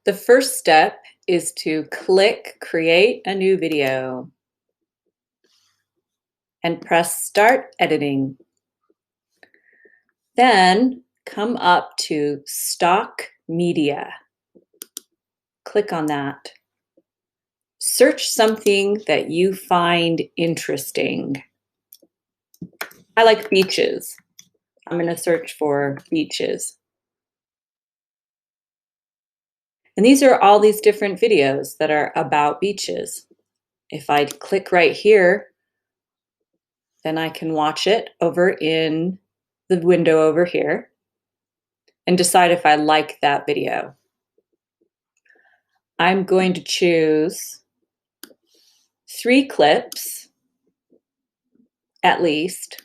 The first step is to click Create a New Video and press Start Editing. Then come up to Stock Media. Click on that. Search something that you find interesting. I like beaches. I'm going to search for beaches. And these are all these different videos that are about beaches. If I click right here, then I can watch it over in the window over here and decide if I like that video. I'm going to choose 3 clips, at least,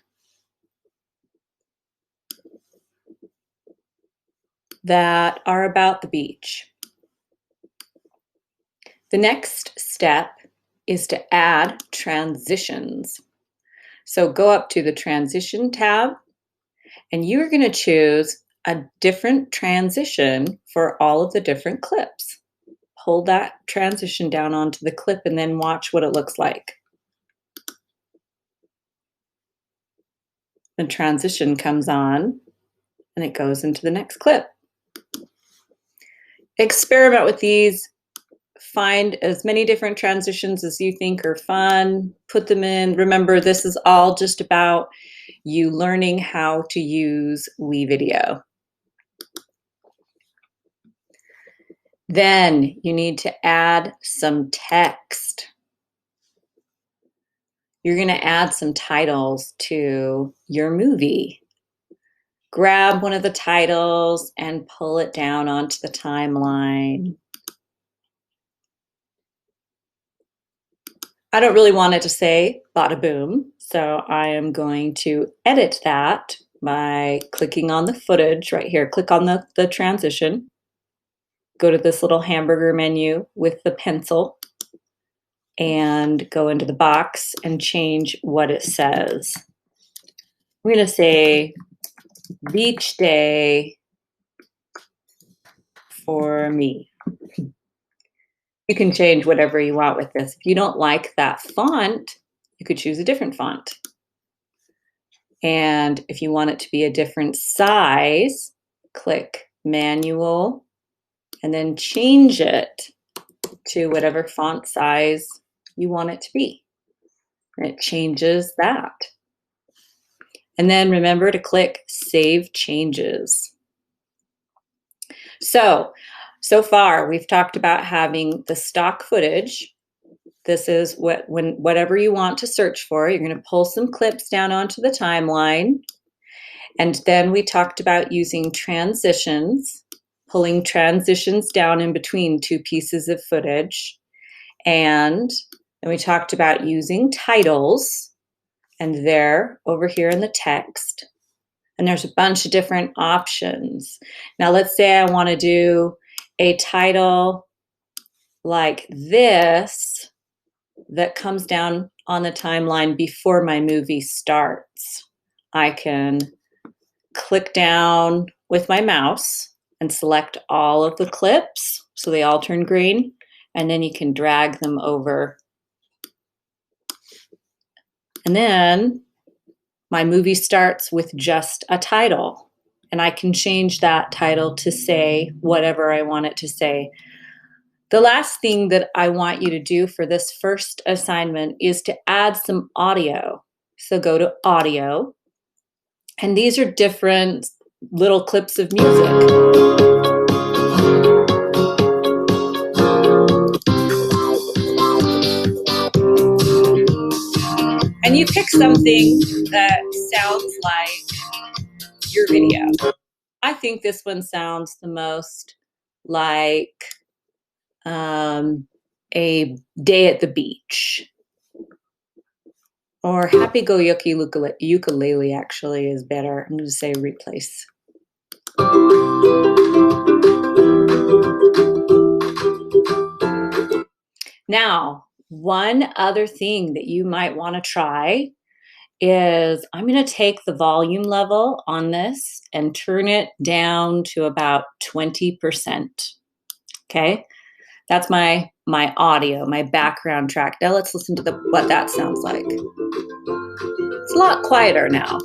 that are about the beach. The next step is to add transitions. So go up to the Transition tab, and you're going to choose a different transition for all of the different clips. Hold that transition down onto the clip and then watch what it looks like. The transition comes on and it goes into the next clip. Experiment with these. Find as many different transitions as you think are fun. Put them in. Remember, this is all just about you learning how to use Wevideo. Then you need to add some text. You're going to add some titles to your movie. Grab one of the titles and pull it down onto the timeline. I don't really want it to say bada boom, so I am going to edit that by clicking on the footage right here. Click on the transition. Go to this little hamburger menu with the pencil and go into the box and change what it says. We're going to say beach day for me. You can change whatever you want with this. If you don't like that font, you could choose a different font. And if you want it to be a different size, click Manual and then change it to whatever font size you want it to be. And it changes that. And then remember to click Save Changes. So far we've talked about having the stock footage. This is whatever you want to search for. You're going to pull some clips down onto the timeline. And then we talked about using transitions, pulling transitions down in between 2 pieces of footage. And then we talked about using titles, and they're over here in the text. And there's a bunch of different options. Now let's say I want to do a title like this that comes down on the timeline before my movie starts. I can click down with my mouse and select all of the clips so they all turn green, and then you can drag them over. And then my movie starts with just a title, and I can change that title to say whatever I want it to say. The last thing that I want you to do for this first assignment is to add some audio. So go to Audio, and these are different little clips of music. And you pick something that sounds like your video. I think this one sounds the most like a day at the beach. Or Happy Go Yucky Ukulele actually is better. I'm going to say replace. Now, one other thing that you might want to try is I'm going to take the volume level on this and turn it down to about 20%. Okay, that's my audio, my background track. Now let's listen to what that sounds like. It's a lot quieter now.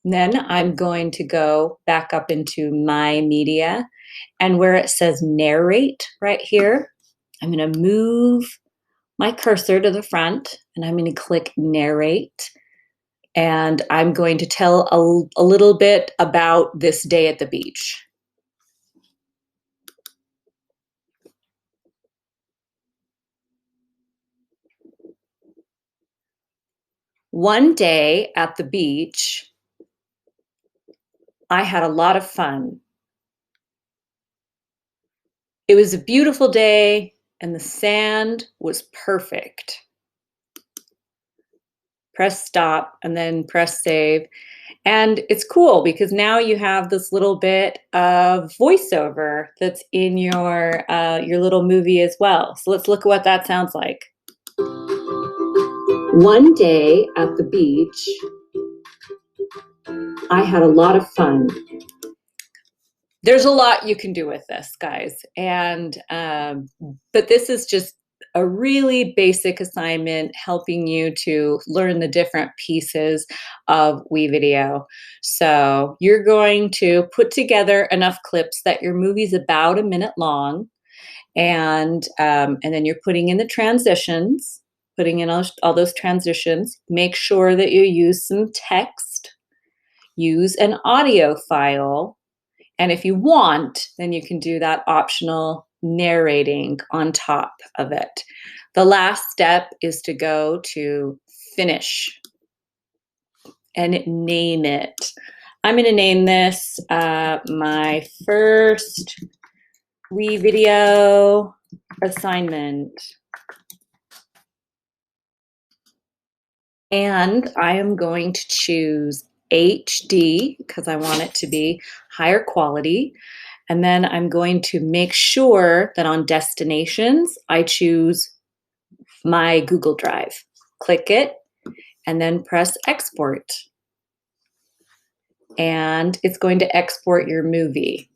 And then I'm going to go back up into my media, and where it says narrate right here, I'm going to move my cursor to the front and I'm going to click narrate. And I'm going to tell a little bit about this day at the beach. One day at the beach, I had a lot of fun. It was a beautiful day and the sand was perfect. Press stop and then press save. And it's cool because now you have this little bit of voiceover that's in your little movie as well. So let's look at what that sounds like. One day at the beach, I had a lot of fun. There's a lot you can do with this, guys. And but this is just a really basic assignment helping you to learn the different pieces of Wevideo. So you're going to put together enough clips that your movie's about a minute long, and then you're putting in the transitions, putting in all those transitions. Make sure that you use some text, use an audio file, and if you want, then you can do that optional narrating on top of it. The last step is to go to finish and name it. I'm going to name this my first Wevideo assignment. And I am going to choose HD because I want it to be higher quality. And then I'm going to make sure that on destinations, I choose my Google Drive. Click it and then press export. And it's going to export your movie.